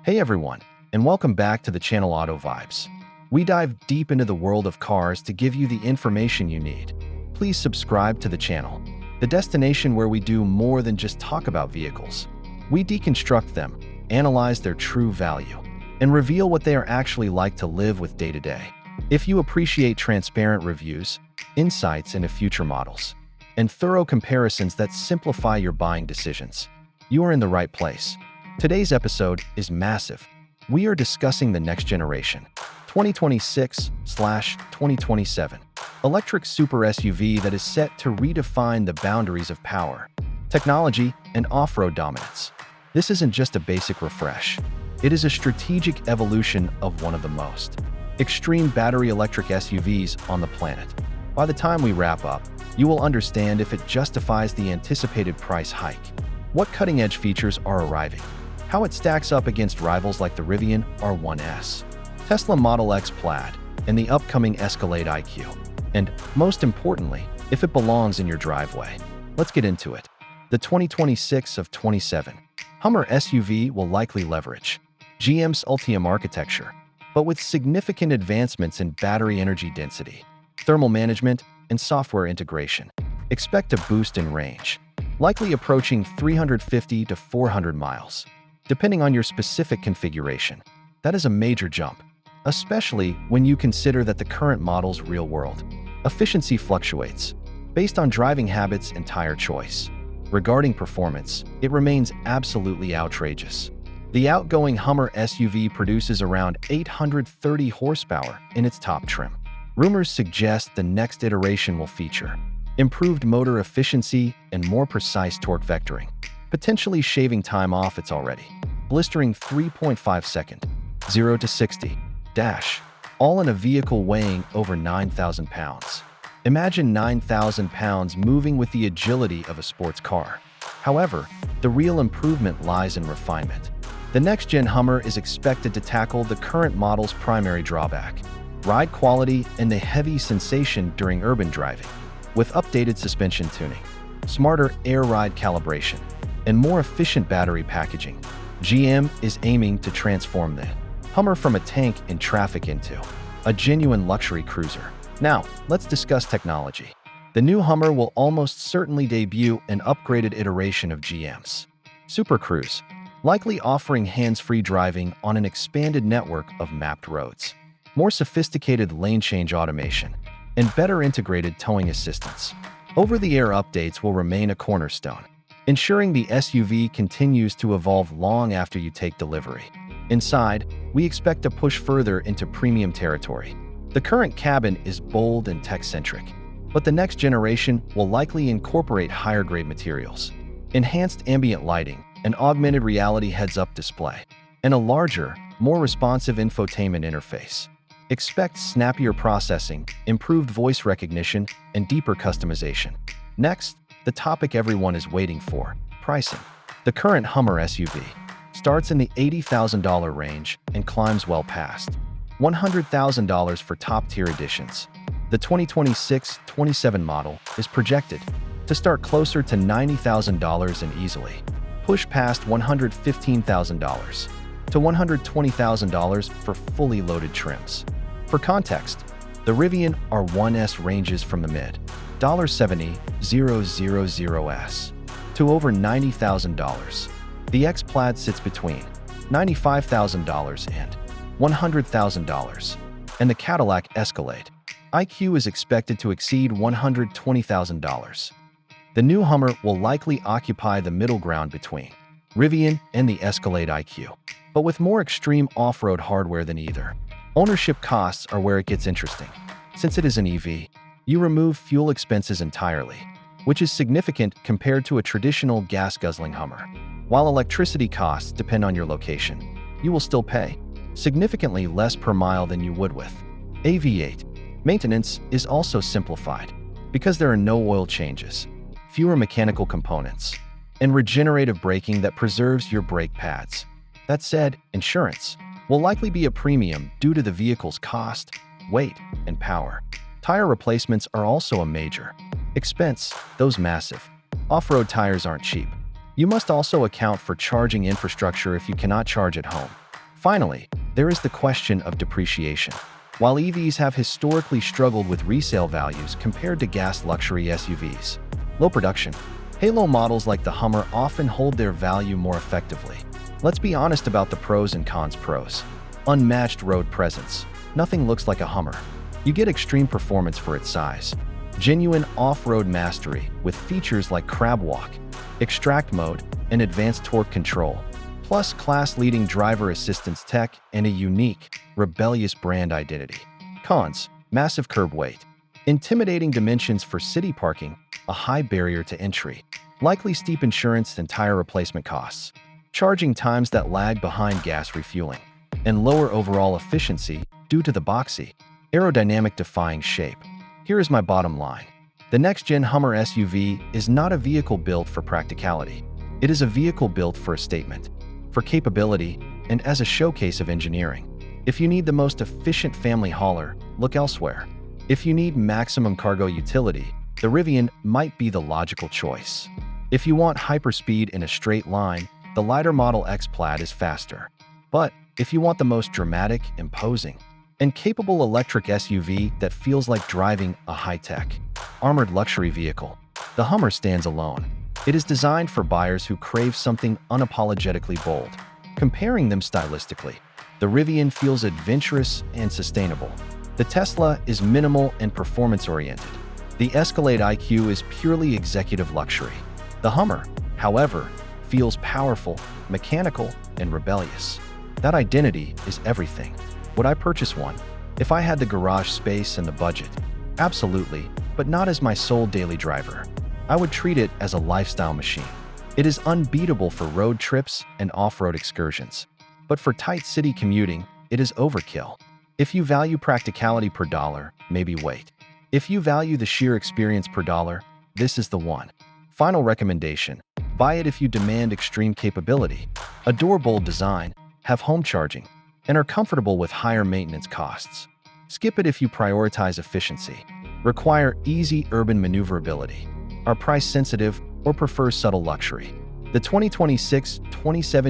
Hey everyone, and welcome back to the channel Auto Vibes. We dive deep into the world of cars to give you the information you need. Please subscribe to the channel, the destination where we do more than just talk about vehicles. We deconstruct them, analyze their true value, and reveal what they are actually like to live with day to day. If you appreciate transparent reviews, insights into future models, and thorough comparisons that simplify your buying decisions, you are in the right place. Today's episode is massive. We are discussing the next generation, 2026/2027, electric super SUV that is set to redefine the boundaries of power, technology, and off-road dominance. This isn't just a basic refresh. It is a strategic evolution of one of the most extreme battery electric SUVs on the planet. By the time we wrap up, you will understand if it justifies the anticipated price hike, what cutting-edge features are arriving, how it stacks up against rivals like the Rivian R1S, Tesla Model X Plaid, and the upcoming Escalade IQ, and most importantly, if it belongs in your driveway. Let's get into it. The 2026/27 Hummer SUV will likely leverage GM's Ultium architecture, but with significant advancements in battery energy density, thermal management, and software integration. Expect a boost in range, likely approaching 350 to 400 miles, depending on your specific configuration. That is a major jump, especially when you consider that the current model's real-world efficiency fluctuates based on driving habits and tire choice. Regarding performance, it remains absolutely outrageous. The outgoing Hummer SUV produces around 830 horsepower in its top trim. Rumors suggest the next iteration will feature improved motor efficiency and more precise torque vectoring, potentially shaving time off its already blistering 3.5-second 0 to 60 dash, all in a vehicle weighing over 9,000 pounds. Imagine 9,000 pounds moving with the agility of a sports car. However, the real improvement lies in refinement. The next-gen Hummer is expected to tackle the current model's primary drawback, ride quality and the heavy sensation during urban driving. With updated suspension tuning, smarter air ride calibration, and more efficient battery packaging, GM is aiming to transform the Hummer from a tank in traffic into a genuine luxury cruiser. Now, let's discuss technology. The new Hummer will almost certainly debut an upgraded iteration of GM's Super Cruise, likely offering hands-free driving on an expanded network of mapped roads, more sophisticated lane change automation, and better integrated towing assistance. Over-the-air updates will remain a cornerstone, ensuring the SUV continues to evolve long after you take delivery. Inside, we expect to push further into premium territory. The current cabin is bold and tech-centric, but the next generation will likely incorporate higher-grade materials, enhanced ambient lighting, an augmented reality heads-up display, and a larger, more responsive infotainment interface. Expect snappier processing, improved voice recognition, and deeper customization. Next, the topic everyone is waiting for: pricing. The current Hummer SUV starts in the $80,000 range and climbs well past $100,000 for top-tier editions. The 2026/27 model is projected to start closer to $90,000 and easily push past $115,000 to $120,000 for fully loaded trims. For context, the Rivian R1S ranges from the mid-$70,000s to over $90,000. The X Plaid sits between $95,000 and $100,000, and the Cadillac Escalade IQ is expected to exceed $120,000. The new Hummer will likely occupy the middle ground between Rivian and the Escalade IQ, but with more extreme off-road hardware than either. Ownership costs are where it gets interesting. Since it is an EV, you remove fuel expenses entirely, which is significant compared to a traditional gas-guzzling Hummer. While electricity costs depend on your location, you will still pay significantly less per mile than you would with a V8. Maintenance is also simplified because there are no oil changes, fewer mechanical components, and regenerative braking that preserves your brake pads. That said, insurance will likely be a premium due to the vehicle's cost, weight, and power. Tire replacements are also a major expense, those massive off-road tires aren't cheap. You must also account for charging infrastructure if you cannot charge at home. Finally, there is the question of depreciation. While EVs have historically struggled with resale values compared to gas luxury SUVs, low production, halo models like the Hummer often hold their value more effectively. Let's be honest about the pros and cons. Pros: unmatched road presence. Nothing looks like a Hummer. You get extreme performance for its size. Genuine off-road mastery with features like crab walk, extract mode, and advanced torque control, plus class-leading driver assistance tech and a unique, rebellious brand identity. Cons: massive curb weight, intimidating dimensions for city parking, a high barrier to entry, likely steep insurance and tire replacement costs, charging times that lag behind gas refueling, and lower overall efficiency due to the boxy, aerodynamic-defying shape. Here is my bottom line. The next-gen Hummer SUV is not a vehicle built for practicality. It is a vehicle built for a statement, for capability, and as a showcase of engineering. If you need the most efficient family hauler, look elsewhere. If you need maximum cargo utility, the Rivian might be the logical choice. If you want hyperspeed in a straight line, the lighter Model X Plaid is faster. But if you want the most dramatic, imposing, and capable electric SUV that feels like driving a high-tech, armored luxury vehicle, the Hummer stands alone. It is designed for buyers who crave something unapologetically bold. Comparing them stylistically, the Rivian feels adventurous and sustainable. The Tesla is minimal and performance-oriented. The Escalade IQ is purely executive luxury. The Hummer, however, feels powerful, mechanical, and rebellious. That identity is everything. Would I purchase one? If I had the garage space and the budget? Absolutely, but not as my sole daily driver. I would treat it as a lifestyle machine. It is unbeatable for road trips and off-road excursions. But for tight city commuting, it is overkill. If you value practicality per dollar, maybe wait. If you value the sheer experience per dollar, this is the one. Final recommendation: buy it if you demand extreme capability, adore bold design, have home charging, and are comfortable with higher maintenance costs. Skip it if you prioritize efficiency, require easy urban maneuverability, are price-sensitive, or prefer subtle luxury. The 2026-27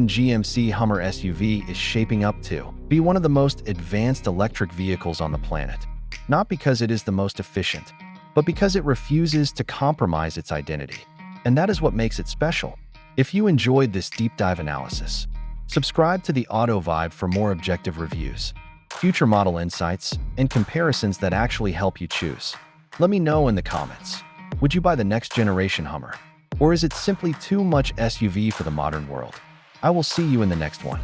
GMC HUMMER SUV is shaping up to be one of the most advanced electric vehicles on the planet. Not because it is the most efficient, but because it refuses to compromise its identity. And that is what makes it special. If you enjoyed this deep dive analysis, subscribe to the Auto Vibe for more objective reviews, future model insights, and comparisons that actually help you choose. Let me know in the comments. Would you buy the next generation Hummer? Or is it simply too much SUV for the modern world? I will see you in the next one.